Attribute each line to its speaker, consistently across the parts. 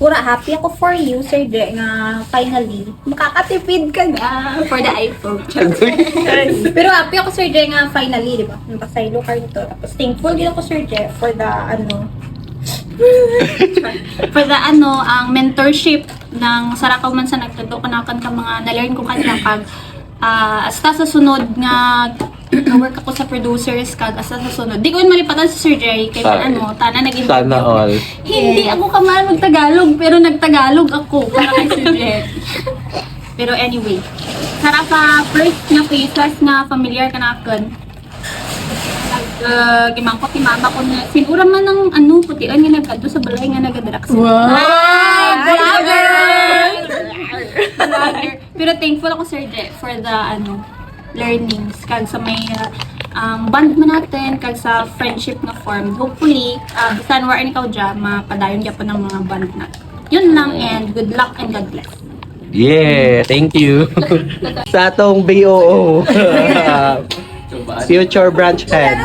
Speaker 1: pura happy ako for you, Sir Dre, nga finally, makakatipid ka na for the iPhone. Pero happy ako, Sir Dre, nga finally, di ba? Napasaylo ka nito. Tapos thankful din ako, Sir Dre, for the, ang mentorship ng Sarakaw man sa nagtado kanakan ka mga na-learn ko kanila pag hasta sa sunod nga work ako sa producers kag hasta sa sunod. Di ko yun malipatan sa Sir Jay kay tana nag-interview.
Speaker 2: Sana all.
Speaker 1: Hindi ako kamal mag-Tagalog pero nag-Tagalog ako para kay Sir Jay. Pero anyway, sarap pa first nga faces nga familiar kanakan. Gimangkot ni mama ko na sinura man ng putian nga nagkadto sa balay nga nagadrak sila.
Speaker 2: Wow!
Speaker 1: Vlogger! Pero thankful ako, Sir Je, for the learnings kag sa may band mo natin kag sa friendship na form. Hopefully, bisan war ikaw dyan, mapadayon dyan po ng mga band na. Yun lang, and good luck and God bless.
Speaker 2: Yeah, thank you. Sa atong BOO. Future branch head.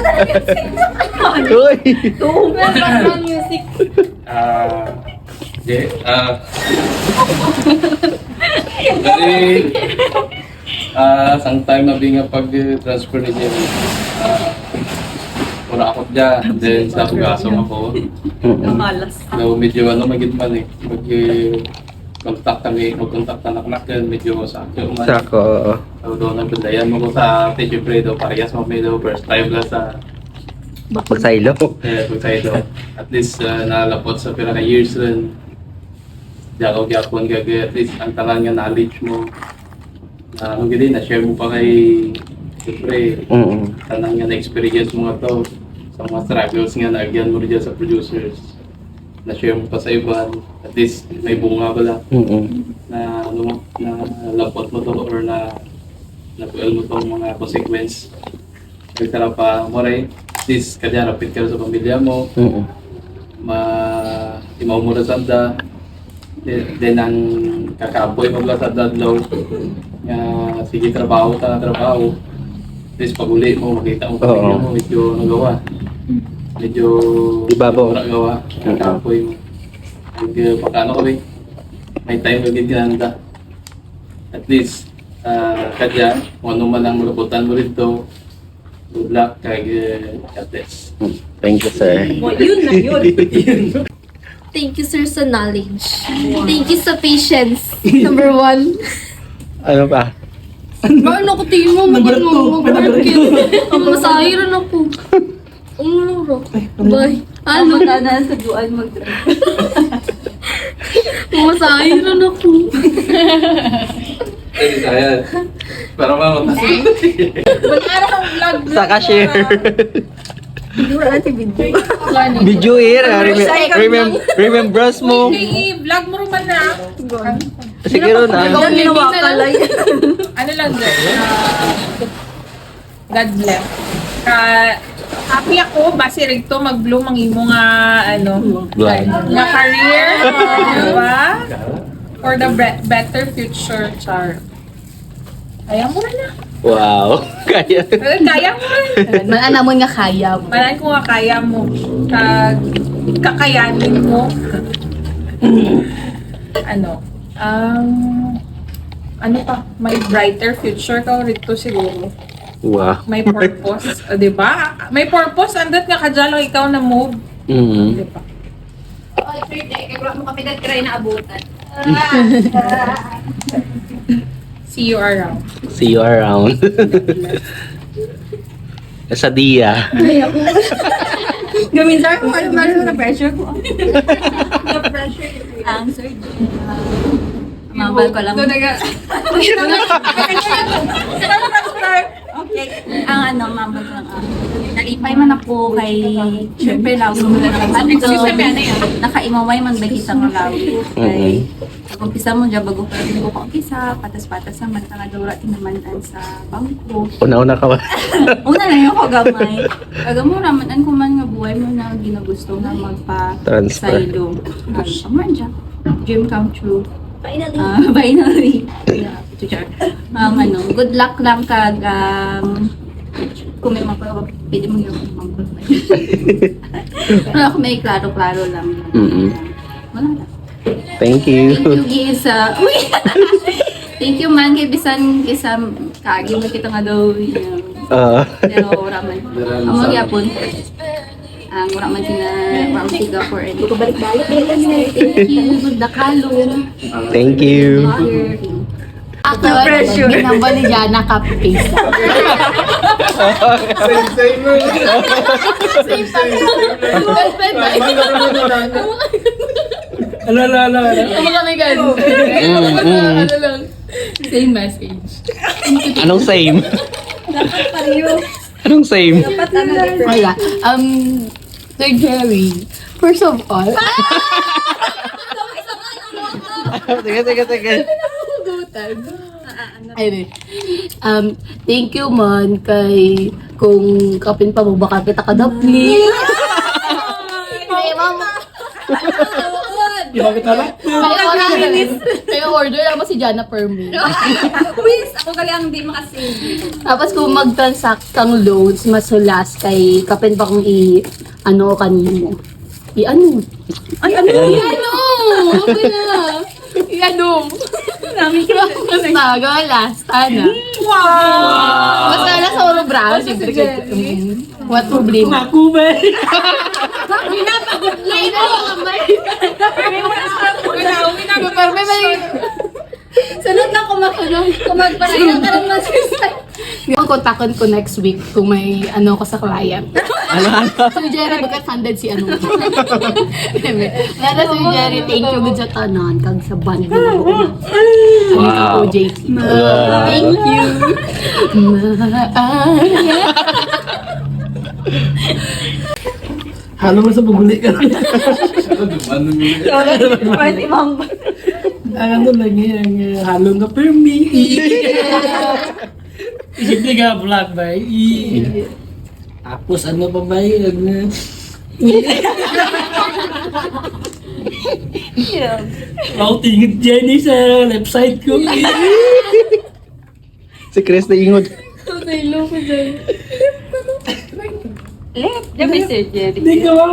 Speaker 2: Uy!
Speaker 1: Music.
Speaker 3: Dari sang time na nga pag-transfer ni Jerry. Pura ako dyan, then sa pugasong ako. Medyo magitman mag-contact na naknak yan, medyo sa akin.
Speaker 2: Sako, oo.
Speaker 3: So doon ang bandayan mo ko sa Teacher Fredo, parehas mo may first time lang sa
Speaker 2: Magsaylo.
Speaker 3: pagkaido. At least nalapot sa pira ka years rin. Diako gyapon gagay at least ang talan nga knowledge mo. Gini na-share mo pa kay siyempre tanang nga na-experience mo nga to sa mga struggles nga naagyan mo rin sa producers. Na-share mo pa sa iba. At least may bunga pala na lapot mo to or na-puel mo tong mga consequence. Nagtara pa mo rin. At least kanya rapid ka sa pamilya mo. Imaw mo na sanda. Then ang kakapoy mo sa dadlaw. Sige trabaho. At least pag uli mo, makita mo pamilya mo, medyo nagawa. Medyo
Speaker 2: Ibabaw.
Speaker 3: nagawa. Kakapoy mo. Pagkano kami, may time agad ginanda. At least, kanya, kung ano man ang malabutan mo rito, good luck kay Kates.
Speaker 2: Thank you, sir.
Speaker 1: Yun na yun.
Speaker 4: Thank you, sir, sa knowledge. Thank you sa patience. Number 1.
Speaker 2: Ano pa?
Speaker 4: Ano ko tingin mo? Number 2. Ang masahiran ako. Umuro. Bye. Ano?
Speaker 1: na sa duan mag-drive.
Speaker 4: Masahiran ako.
Speaker 3: Ayan. Para mamatas.
Speaker 2: Sa cashier.
Speaker 1: Dura natin video.
Speaker 2: Video here. Remembers mo.
Speaker 5: I-vlog mo rin na.
Speaker 2: Sige ron ah.
Speaker 1: Ginawa ka lang.
Speaker 5: Ano lang din? God bless. Happy ako, base rito mag-bloom ang imo nga, nga career. Diba? For the better future, Char. Kaya mo rin na.
Speaker 2: Wow. Kaya.
Speaker 5: Kaya mo rin.
Speaker 4: Maana mo nga kaya mo.
Speaker 5: Malaan ko nga kaya mo. Kakayanin mo. Ano pa? May brighter future ka rito siguro.
Speaker 2: Wow.
Speaker 5: May purpose. Di ba? May purpose. Andot nga kadyan ikaw na move. Di ba?
Speaker 1: Oy, birthday, kay bro mo kami nag-try na abutan.
Speaker 5: See you around.
Speaker 2: See you around. Sa dia.
Speaker 1: Gamin sa ako, ano na pressure ko. Na-pressure. Ang Sir J. Mabal ko lang. Okay. Ang mabal ko lang. Nalipay man ako kay syempre lang nakaimaway man bagita ng lawi. Kay umpisa mo dyan bago pa rin ko umpisa, patas-patas naman ang adura tinamanan sa bangko.
Speaker 2: Una-una ka ba?
Speaker 1: Una lang yung kagamay. Kagamo raman ko man nga buhay mo na ginagusto na magpa-saylo. Aman dyan. Dream come true. Finally. Yeah, teacher. Good luck lang kag kung may pwede mo yung Pero ako may klaro-klaro lang. Wala lang.
Speaker 2: Thank
Speaker 1: Thank you,
Speaker 2: you.
Speaker 1: Gisa. Uy! Thank you, man. Kay Bisan, kisa, kagi mo kita nga daw. Pero wala man. Ang magyapon. Ang wala man siga for any. Balik-balik. Thank you. Good na kalong.
Speaker 2: Thank you.
Speaker 6: Ako, ginamba ni Jana copy-paste lang.
Speaker 7: Ano.
Speaker 6: Ano kami ganun? Ano lang? Same message.
Speaker 2: Anong same? Anong same?
Speaker 6: Wala. Sir Jerry, first of all,
Speaker 2: Sige.
Speaker 6: ayun, thank you man kay kung kapin pa mo baka kita kadapli.
Speaker 7: Di ba kita lang?
Speaker 6: Kaya order lang mo si Jana per me.
Speaker 1: Please, ako gali ang di makasave.
Speaker 6: Tapos kung mag-transact kang loads, masulas kay kapin pa kung ano kanino. I-ano? I-ano? Okay na. I-ano? Basta, gawa last. Ana.
Speaker 5: Wow!
Speaker 6: Basta na sa ulo bra. Siyempre, what problema?
Speaker 7: Ako ba?
Speaker 6: Pero may
Speaker 1: Sunod na kumagpanayan ka rin masisay.
Speaker 6: yung kontakan ko next week kung may ano ko sa client.
Speaker 2: Ano?
Speaker 6: Si Jerry, magka-funded si ano. Lada si Jerry, thank you good sa tanan. Kag sa band na ako.
Speaker 2: Wow.
Speaker 6: OJT.
Speaker 2: Wow.
Speaker 6: Thank you.
Speaker 7: Halo mo sa buguli ka. Ang ano lang yung halo nga per me. Hindi ka vlog ba? Tapos ano pa ba yun? Ako tingin Jenny sa left side ko.
Speaker 2: Si Chris na ingod.
Speaker 1: Left, the message, Jerry.
Speaker 7: Hindi ka ba?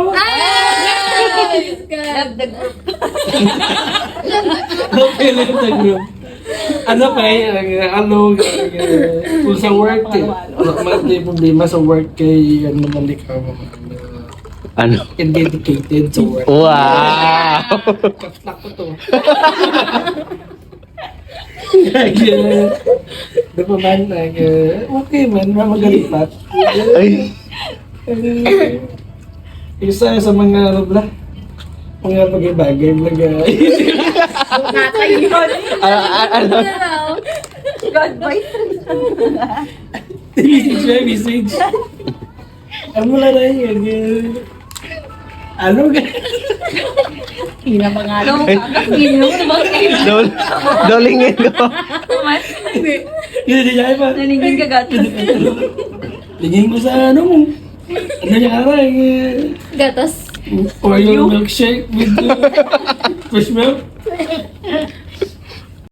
Speaker 1: Love the group.
Speaker 7: Okay lang sa group. Ano kay ano kung sa work may problema sa work kay ano mali ka
Speaker 2: Ano?
Speaker 7: dedicated sa work.
Speaker 2: Wow!
Speaker 7: Kaplak ko to. Di ba man, okay man, magalipat.
Speaker 2: Ay,
Speaker 7: Isa sa mga ano ba? Mga bagay-bagay
Speaker 2: ano?
Speaker 1: God, boy.
Speaker 7: message. Ano lang na yun? Ano ka?
Speaker 2: Dolingin ko.
Speaker 7: Hindi niya pa.
Speaker 1: Naningin ka gato.
Speaker 7: Tingin ko sa ano mo. Ano niya karang?
Speaker 1: Gatas.
Speaker 7: Or yung milkshake with fresh milk.